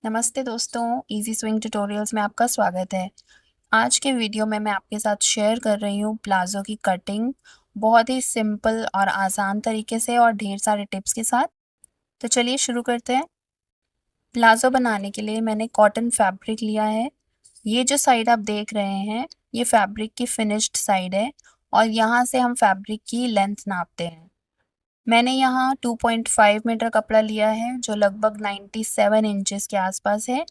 नमस्ते दोस्तों, easy swing tutorials में आपका स्वागत है। आज के वीडियो में मैं आपके साथ शेयर कर रही हूँ प्लाज़ो की कटिंग बहुत ही सिंपल और आसान तरीके से और ढेर सारे टिप्स के साथ। तो चलिए शुरू करते हैं। प्लाज़ो बनाने के लिए मैंने कॉटन फैब्रिक लिया है। ये जो साइड आप देख रहे हैं, ये फैब्रिक की फिनिश्ड साइड है और यहाँ से हम फैब्रिक की लेंथ नापते हैं। मैंने यहाँ 2.5 मीटर कपड़ा लिया है जो लगभग 97 इंचेस के आसपास है।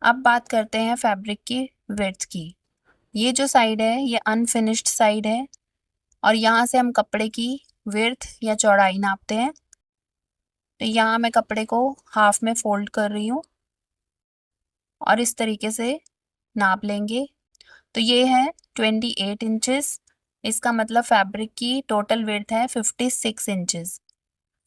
अब बात करते हैं फैब्रिक की विड्थ की। ये जो साइड है ये अनफिनिश्ड साइड है और यहाँ से हम कपड़े की विड्थ या चौड़ाई नापते हैं। तो यहाँ मैं कपड़े को हाफ में फोल्ड कर रही हूँ और इस तरीके से नाप लेंगे। तो ये है 28 इंचेस। इसका मतलब फैब्रिक की टोटल विड्थ है 56 इंचेस।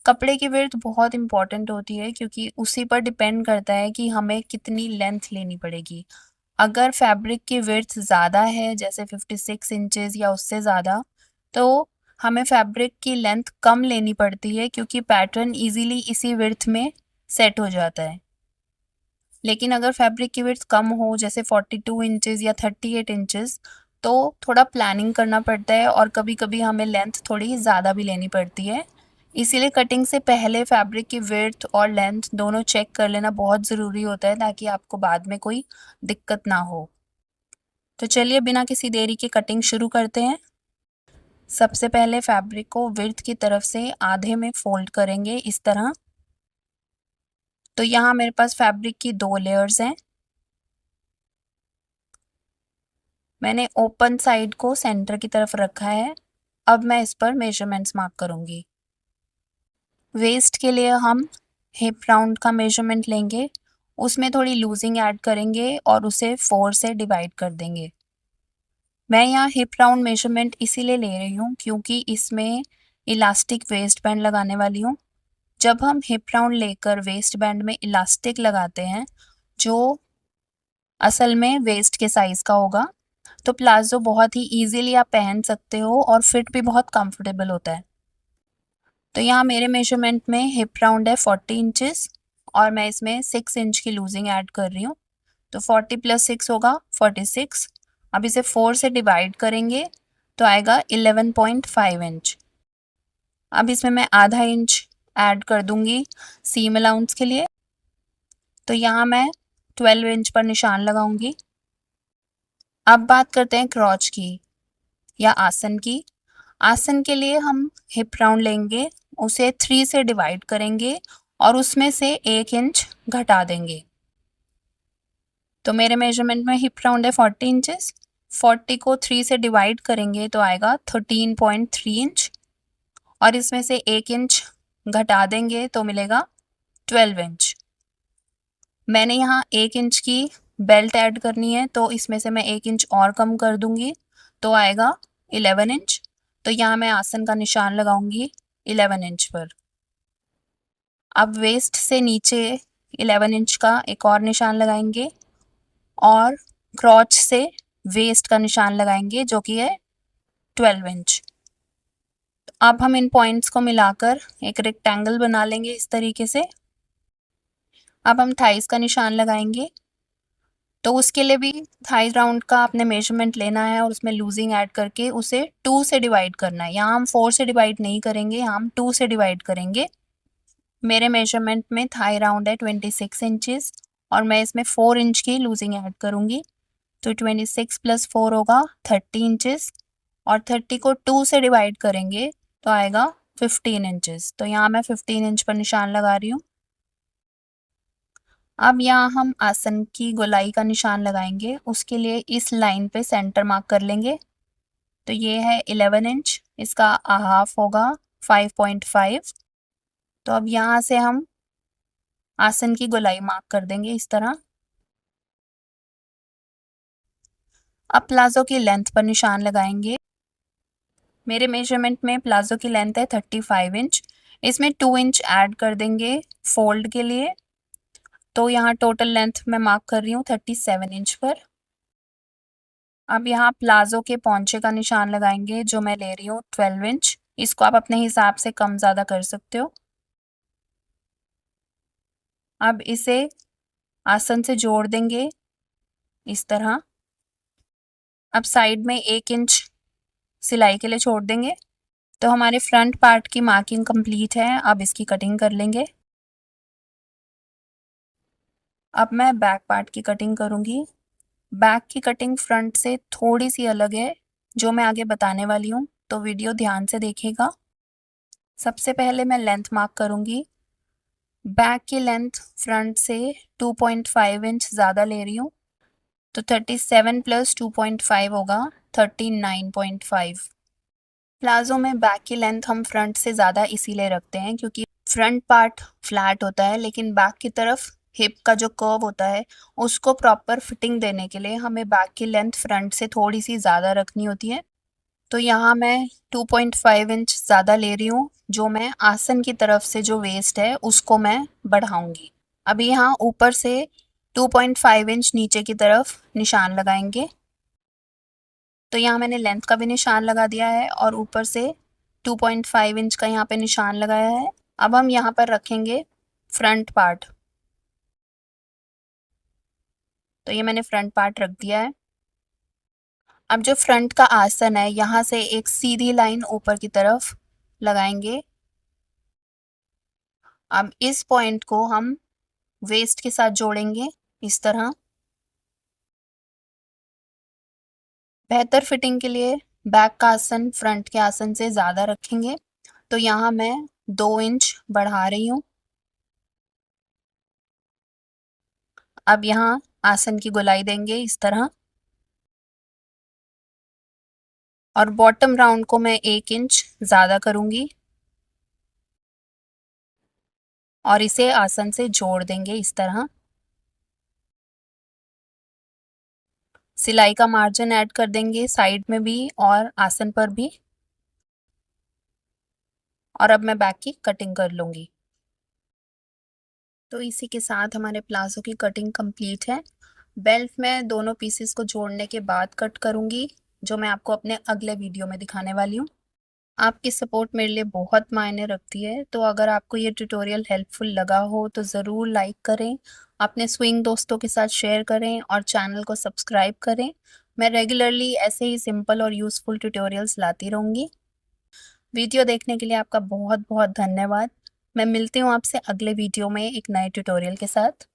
कपड़े की विड्थ बहुत इंपॉर्टेंट होती है क्योंकि उसी पर डिपेंड करता है कि हमें कितनी लेंथ लेनी पड़ेगी। अगर फैब्रिक की विड्थ ज़्यादा है जैसे 56 इंचेस या उससे ज़्यादा, तो हमें फैब्रिक की लेंथ कम लेनी पड़ती है क्योंकि पैटर्न इजीली इसी विड्थ में सेट हो जाता है। लेकिन अगर फैब्रिक की विड्थ कम हो जैसे 42 इंचेस या 38 इंचेस, तो थोड़ा प्लानिंग करना पड़ता है और कभी कभी हमें लेंथ थोड़ी ज़्यादा भी लेनी पड़ती है। इसीलिए कटिंग से पहले फैब्रिक की विड्थ और लेंथ दोनों चेक कर लेना बहुत ज़रूरी होता है ताकि आपको बाद में कोई दिक्कत ना हो। तो चलिए बिना किसी देरी के कटिंग शुरू करते हैं। सबसे पहले फैब्रिक को विड्थ की तरफ से आधे में फोल्ड करेंगे इस तरह। तो यहाँ मेरे पास फैब्रिक की 2 लेयर्स हैं। मैंने ओपन साइड को सेंटर की तरफ रखा है। अब मैं इस पर मेजरमेंट्स मार्क करूंगी। वेस्ट के लिए हम हिप राउंड का मेजरमेंट लेंगे, उसमें थोड़ी लूजिंग ऐड करेंगे और उसे 4 से डिवाइड कर देंगे। मैं यहाँ हिप राउंड मेजरमेंट इसीलिए ले रही हूँ क्योंकि इसमें इलास्टिक वेस्ट बैंड लगाने वाली हूँ। जब हम हिप राउंड लेकर वेस्ट बैंड में इलास्टिक लगाते हैं जो असल में वेस्ट के साइज का होगा, तो प्लाजो बहुत ही इजीली आप पहन सकते हो और फिट भी बहुत कंफर्टेबल होता है। तो यहाँ मेरे मेजरमेंट में हिप राउंड है 40 इंचेस और मैं इसमें 6 इंच की लूजिंग ऐड कर रही हूँ। तो 40 + 6 होगा 46। अब इसे 4 से डिवाइड करेंगे तो आएगा 11.5 इंच। अब इसमें मैं आधा इंच ऐड कर दूंगी सीम अलाउंस के लिए। तो यहाँ मैं 12 इंच पर निशान लगाऊंगी। अब बात करते हैं क्रॉच की या आसन की। आसन के लिए हम हिप राउंड लेंगे, उसे 3 से डिवाइड करेंगे और उसमें से 1 इंच घटा देंगे। तो मेरे मेजरमेंट में हिप राउंड है 40 इंचेस। 40 को 3 से डिवाइड करेंगे तो आएगा 13.3 इंच और इसमें से 1 इंच घटा देंगे तो मिलेगा 12 इंच। मैंने यहाँ 1 इंच की बेल्ट ऐड करनी है तो इसमें से मैं 1 इंच और कम कर दूंगी तो आएगा 11 इंच। तो यहाँ मैं आसन का निशान लगाऊंगी 11 इंच पर। अब वेस्ट से नीचे 11 इंच का एक और निशान लगाएंगे और क्रॉच से वेस्ट का निशान लगाएंगे जो कि है 12 इंच। अब हम इन पॉइंट्स को मिलाकर एक रेक्टेंगल बना लेंगे इस तरीके से। अब हम थाइस का निशान लगाएंगे, तो उसके लिए भी थाई राउंड का आपने मेजरमेंट लेना है और उसमें लूजिंग ऐड करके उसे 2 से डिवाइड करना है। यहाँ हम 4 से डिवाइड नहीं करेंगे, यहाँ हम 2 से डिवाइड करेंगे। मेरे मेजरमेंट में थाई राउंड है 26 इंचेस और मैं इसमें 4 इंच की लूजिंग ऐड करूँगी। तो 26 + 4 होगा 30 इंचेस और 30 को 2 से डिवाइड करेंगे तो आएगा 15 इंचेस। तो यहाँ मैं 15 इंच पर निशान लगा रही हूँ। अब यहाँ हम आसन की गोलाई का निशान लगाएंगे, उसके लिए इस लाइन पे सेंटर मार्क कर लेंगे। तो ये है 11 इंच, इसका हाफ होगा 5.5। तो अब यहाँ से हम आसन की गोलाई मार्क कर देंगे इस तरह। अब प्लाजो की लेंथ पर निशान लगाएंगे। मेरे मेजरमेंट में प्लाजो की लेंथ है 35 इंच। इसमें 2 इंच ऐड कर देंगे फोल्ड के लिए। तो यहाँ टोटल लेंथ मैं मार्क कर रही हूँ 37 इंच पर। अब यहाँ प्लाजो के पौंचे का निशान लगाएंगे जो मैं ले रही हूँ 12 इंच। इसको आप अपने हिसाब से कम ज़्यादा कर सकते हो। अब इसे आसन से जोड़ देंगे इस तरह। अब साइड में 1 इंच सिलाई के लिए छोड़ देंगे। तो हमारे फ्रंट पार्ट की मार्किंग कंप्लीट है, अब इसकी कटिंग कर लेंगे। अब मैं बैक पार्ट की कटिंग करूंगी। बैक की कटिंग फ्रंट से थोड़ी सी अलग है, जो मैं आगे बताने वाली हूँ, तो वीडियो ध्यान से देखिएगा। सबसे पहले मैं लेंथ मार्क करूंगी। बैक की लेंथ फ्रंट से 2.5 इंच ज़्यादा ले रही हूँ, तो 37 प्लस 2.5 होगा 39.5। प्लाजो में बैक की लेंथ हम फ्रंट से ज़्यादा इसीलिए रखते हैं क्योंकि फ्रंट पार्ट फ्लैट होता है, लेकिन बैक की तरफ हिप का जो कर्व होता है उसको प्रॉपर फिटिंग देने के लिए हमें बैक की लेंथ फ्रंट से थोड़ी सी ज़्यादा रखनी होती है। तो यहाँ मैं 2.5 इंच ज़्यादा ले रही हूँ, जो मैं आसन की तरफ से जो वेस्ट है उसको मैं बढ़ाऊंगी। अभी यहाँ ऊपर से 2.5 इंच नीचे की तरफ निशान लगाएंगे। तो यहाँ मैंने लेंथ का भी निशान लगा दिया है और ऊपर से 2.5 इंच का यहाँ पे निशान लगाया है। अब हम यहाँ पर रखेंगे फ्रंट पार्ट। तो ये मैंने फ्रंट पार्ट रख दिया है। अब जो फ्रंट का आसन है, यहाँ से एक सीधी लाइन ऊपर की तरफ लगाएंगे। अब इस पॉइंट को हम वेस्ट के साथ जोड़ेंगे इस तरह। बेहतर फिटिंग के लिए बैक का आसन फ्रंट के आसन से ज़्यादा रखेंगे। तो यहाँ मैं 2 इंच बढ़ा रही हूँ। अब यहाँ आसन की गोलाई देंगे इस तरह, और बॉटम राउंड को मैं 1 इंच ज़्यादा करूँगी और इसे आसन से जोड़ देंगे इस तरह। सिलाई का मार्जिन ऐड कर देंगे साइड में भी और आसन पर भी। और अब मैं बैक की कटिंग कर लूँगी। तो इसी के साथ हमारे प्लाजो की कटिंग कंप्लीट है। बेल्ट में दोनों पीसेस को जोड़ने के बाद कट करूँगी, जो मैं आपको अपने अगले वीडियो में दिखाने वाली हूँ। आपकी सपोर्ट मेरे लिए बहुत मायने रखती है, तो अगर आपको ये ट्यूटोरियल हेल्पफुल लगा हो तो ज़रूर लाइक करें, अपने स्विंग दोस्तों के साथ शेयर करें और चैनल को सब्सक्राइब करें। मैं रेगुलरली ऐसे ही सिंपल और यूज़फुल ट्यूटोरियल्स लाती रहूँगी। वीडियो देखने के लिए आपका बहुत बहुत धन्यवाद। मैं मिलती हूँ आपसे अगले वीडियो में एक नए ट्यूटोरियल के साथ।